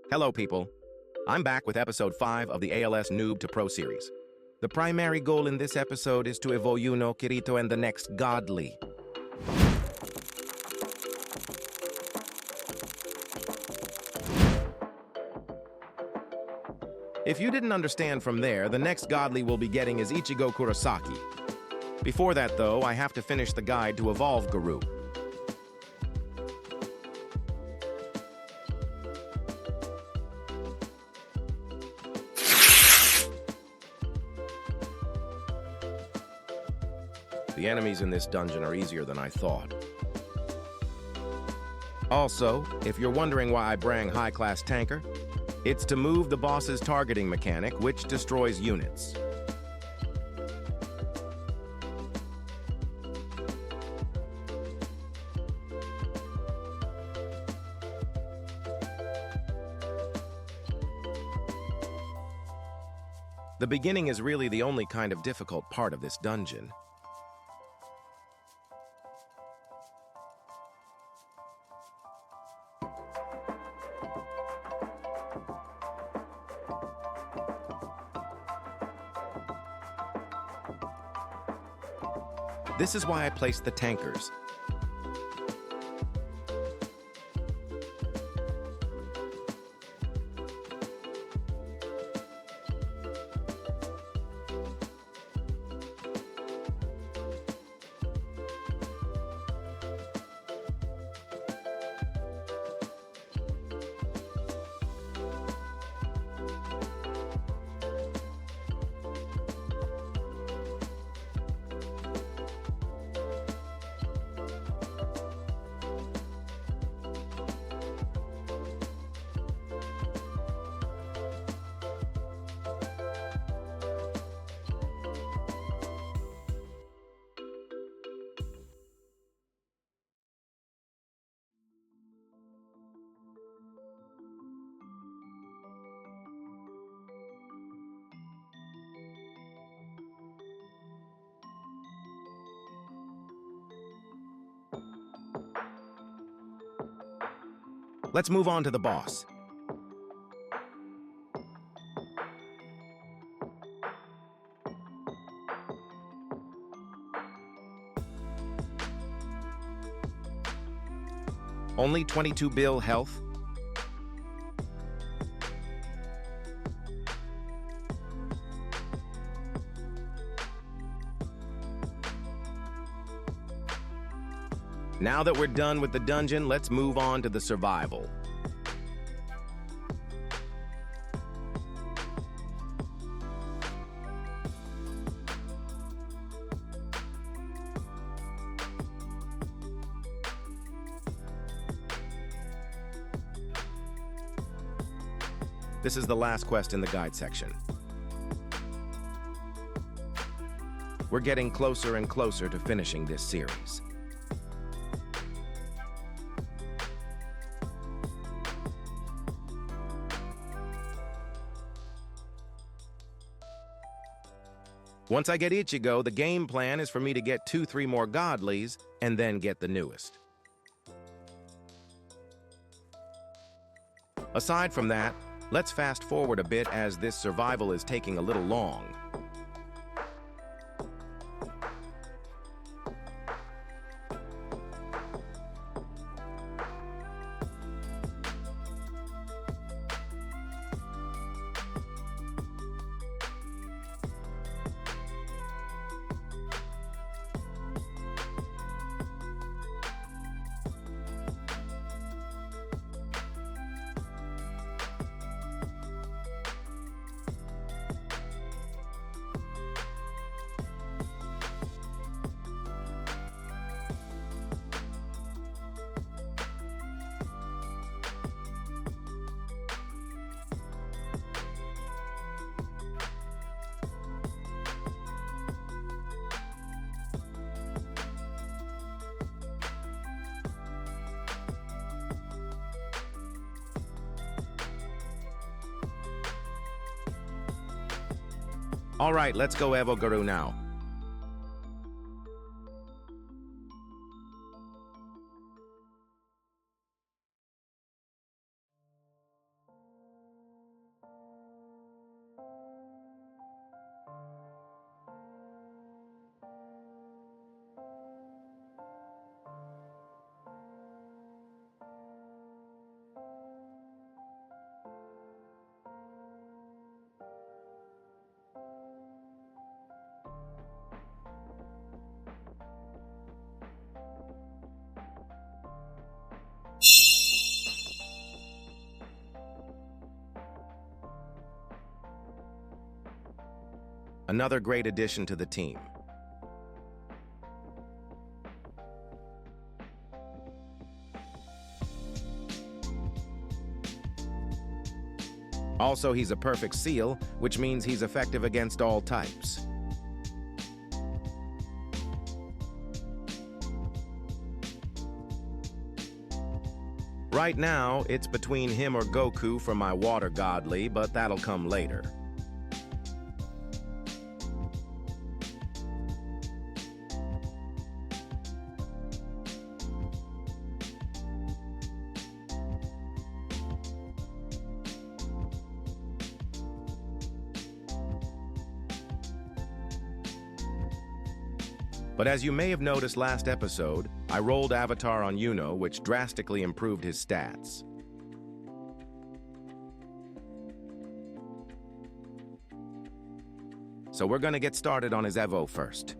Hello, people. I'm back with episode 5 of the ALS Noob to Pro series. The primary goal in this episode is to evolve Yuno, Kirito, and the next godly. If you didn't understand from there, the next godly we'll be getting is Ichigo Kurosaki. Before that, though, I have to finish the guide to evolve Guru. The enemies in this dungeon are easier than I thought. Also, if you're wondering why I bring high-class tanker, it's to move the boss's targeting mechanic, which destroys units. The beginning is really the only kind of difficult part of this dungeon. This is why I placed the tankers. Let's move on to the boss. Only 22 bill health. Now that we're done with the dungeon, let's move on to the survival. This is the last quest in the guide section. We're getting closer and closer to finishing this series. Once I get Ichigo, the game plan is for me to get 2-3 more godlies and then get the newest. Aside from that, let's fast forward a bit as this survival is taking a little long. All right, let's go Evo Guru now. Another great addition to the team. Also, he's a perfect seal, which means he's effective against all types. Right now, it's between him or Goku for my water godly, but that'll come later. But as you may have noticed last episode, I rolled Avatar on Yuno, which drastically improved his stats. So we're gonna get started on his Evo first.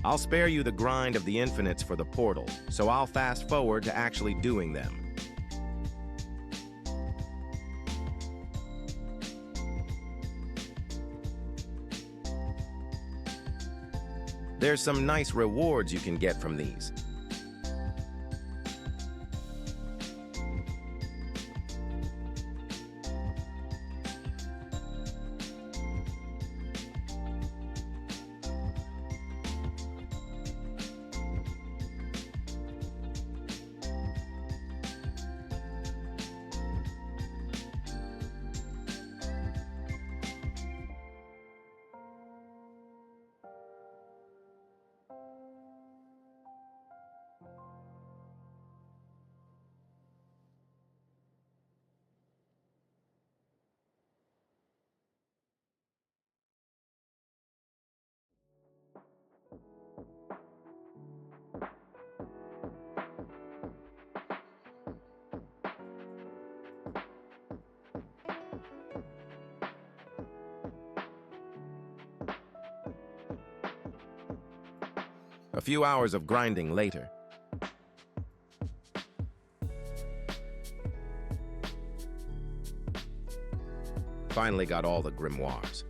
I'll spare you the grind of the infinites for the portal, so I'll fast forward to actually doing them. There's some nice rewards you can get from these. A few hours of grinding later. Finally got all the grimoires.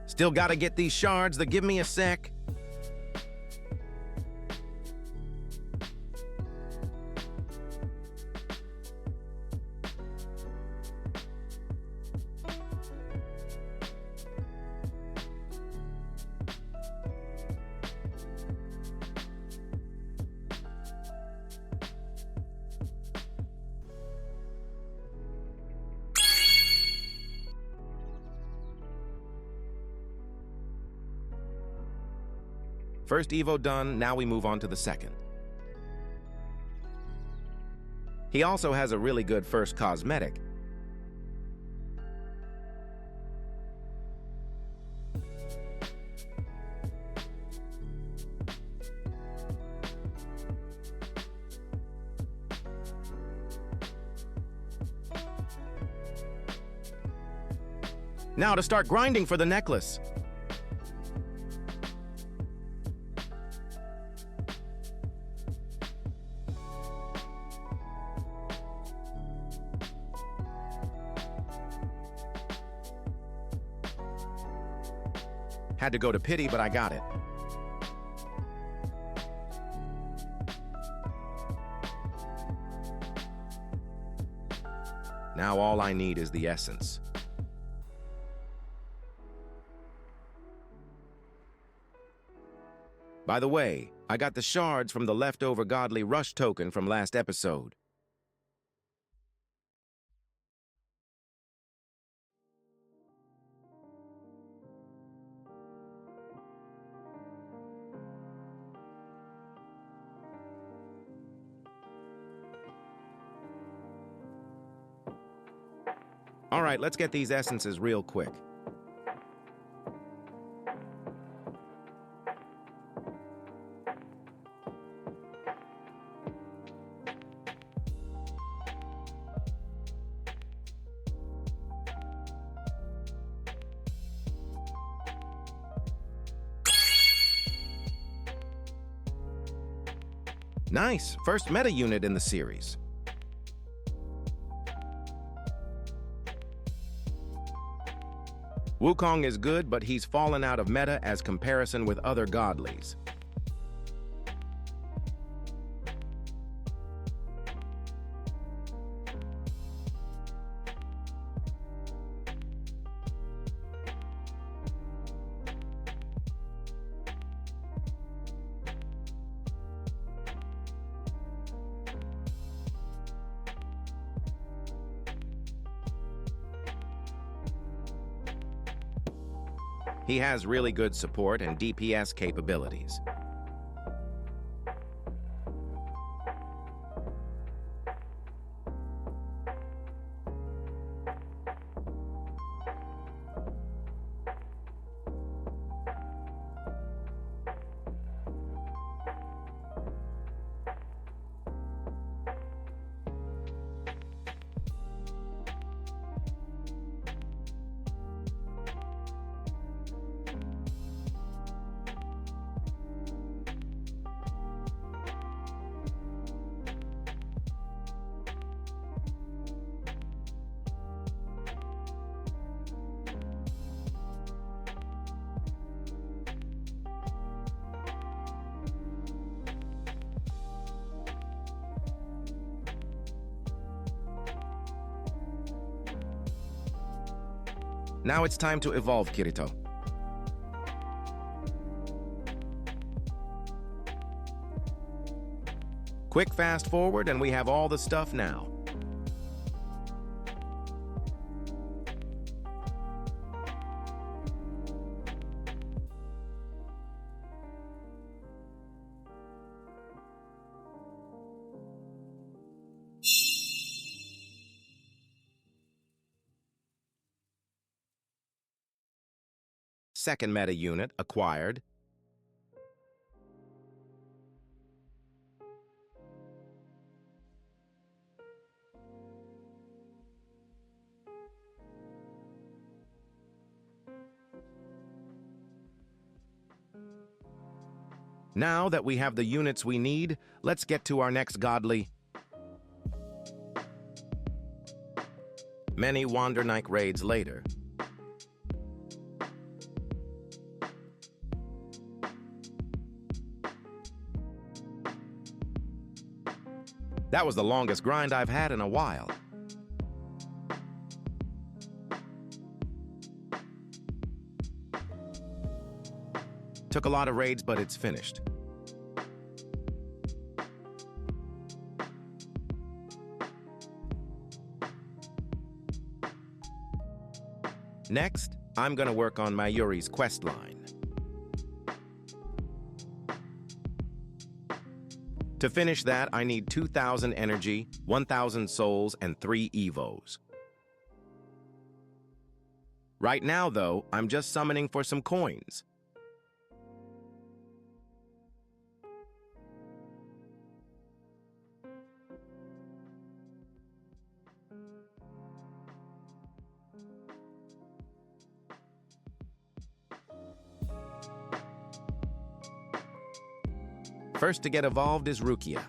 Still gotta get these shards that give me a sec. First Evo done, now we move on to the second. He also has a really good first cosmetic. Now to start grinding for the necklace. Had to go to pity, but I got it. Now all I need is the essence. By the way, I got the shards from the leftover Godly Rush token from last episode. All right, let's get these essences real quick. Nice, first meta unit in the series. Wukong is good, but he's fallen out of meta as comparison with other godlies. He has really good support and DPS capabilities. Now it's time to evolve Kirito. Quick fast forward and we have all the stuff now. Second meta unit acquired. Now that we have the units we need, let's get to our next godly. Many Wander Nike raids later. That was the longest grind I've had in a while. Took a lot of raids, but it's finished. Next, I'm gonna work on Mayuri's quest line. To finish that, I need 2,000 energy, 1,000 souls, and 3 evos. Right now, though, I'm just summoning for some coins. First to get evolved is Rukia.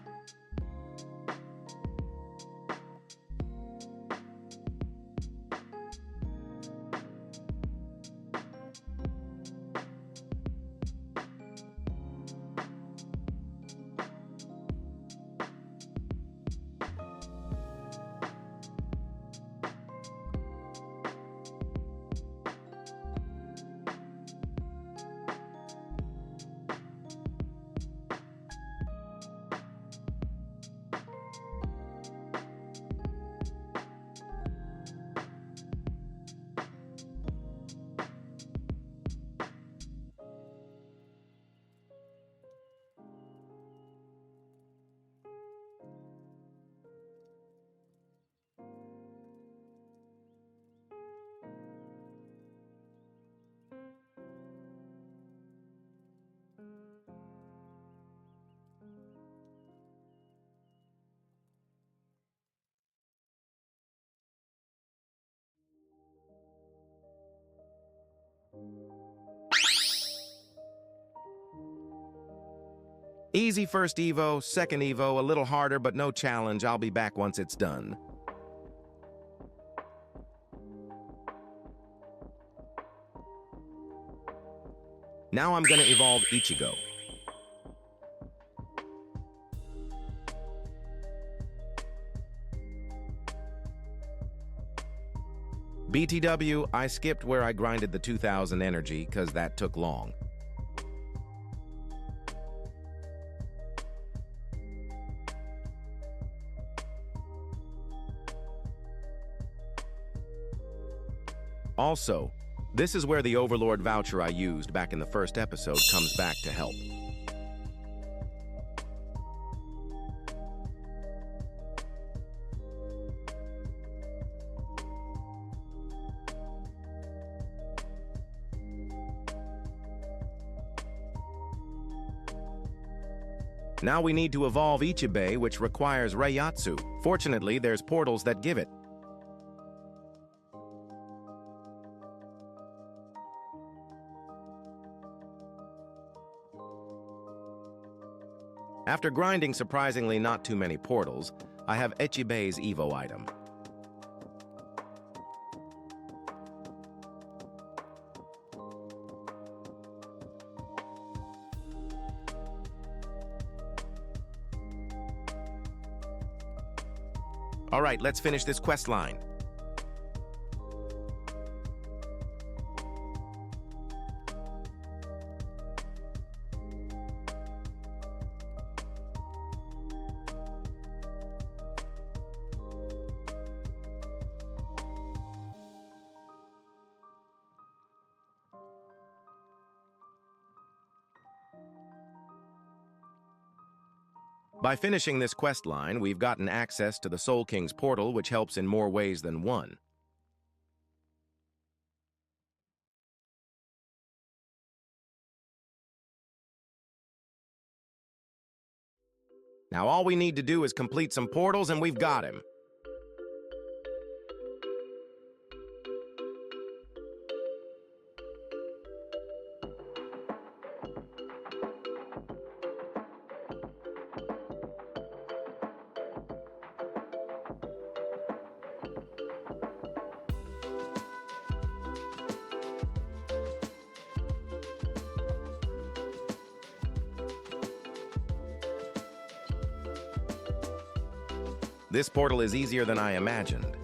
Easy first Evo, second Evo, a little harder but no challenge. I'll be back once it's done. Now I'm gonna evolve Ichigo. BTW, I skipped where I grinded the 2000 energy, cause that took long. Also, this is where the Overlord voucher I used back in the first episode comes back to help. Now we need to evolve Ichibei, which requires Reiyatsu. Fortunately, there's portals that give it. After grinding surprisingly not too many portals, I have Ichibei's Evo item. Alright, let's finish this quest line. By finishing this quest line, we've gotten access to the Soul King's portal, which helps in more ways than one. Now all we need to do is complete some portals and we've got him. This portal is easier than I imagined.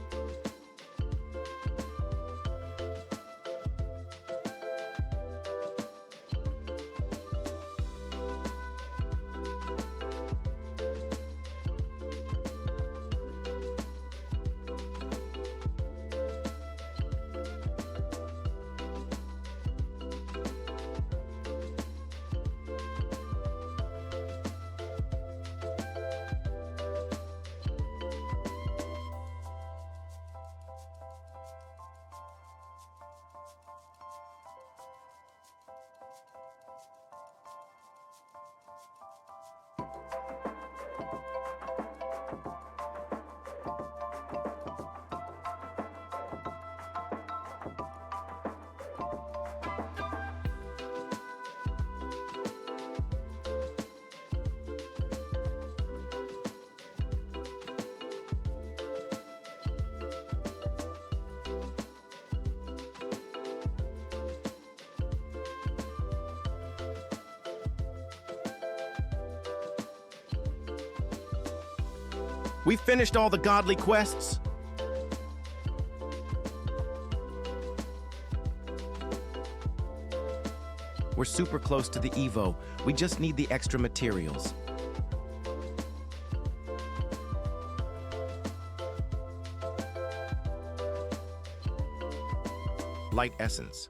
We finished all the godly quests. We're super close to the Evo. We just need the extra materials. Light essence.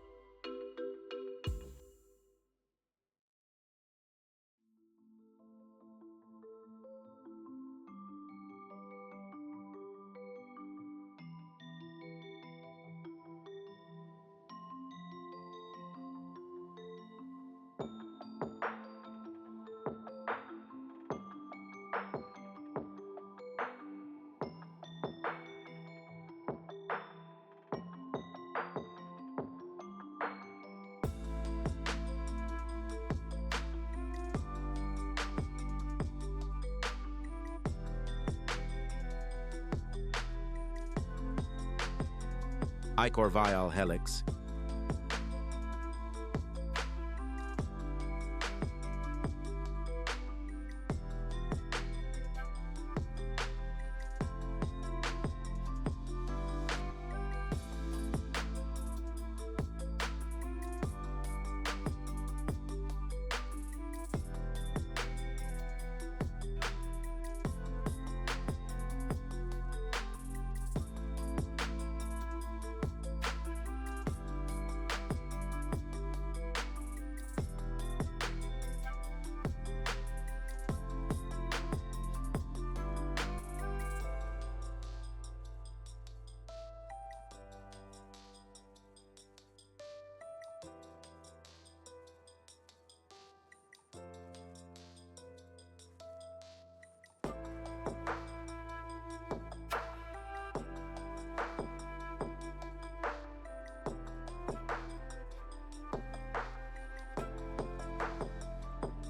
Icor vial helix.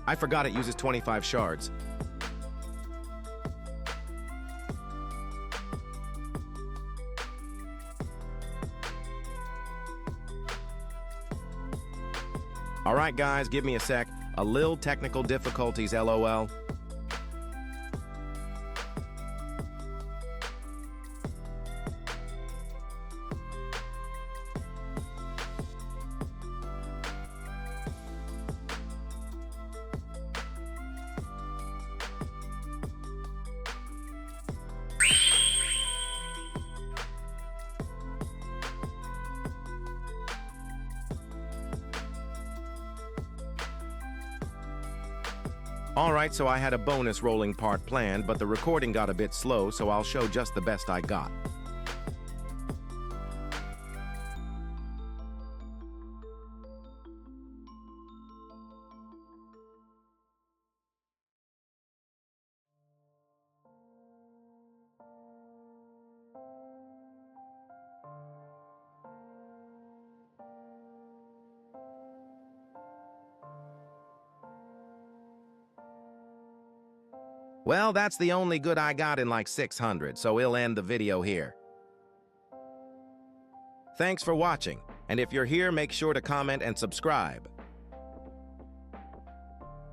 I forgot it uses 25 shards. Alright guys, give me a sec. A little technical difficulties, LOL. Alright, so I had a bonus rolling part planned, but the recording got a bit slow, so I'll show just the best I got. Well, that's the only good I got in like 600, so we'll end the video here. Thanks for watching, and if you're here, make sure to comment and subscribe.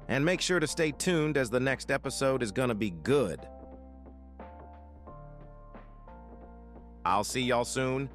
And make sure to stay tuned as the next episode is gonna be good. I'll see y'all soon.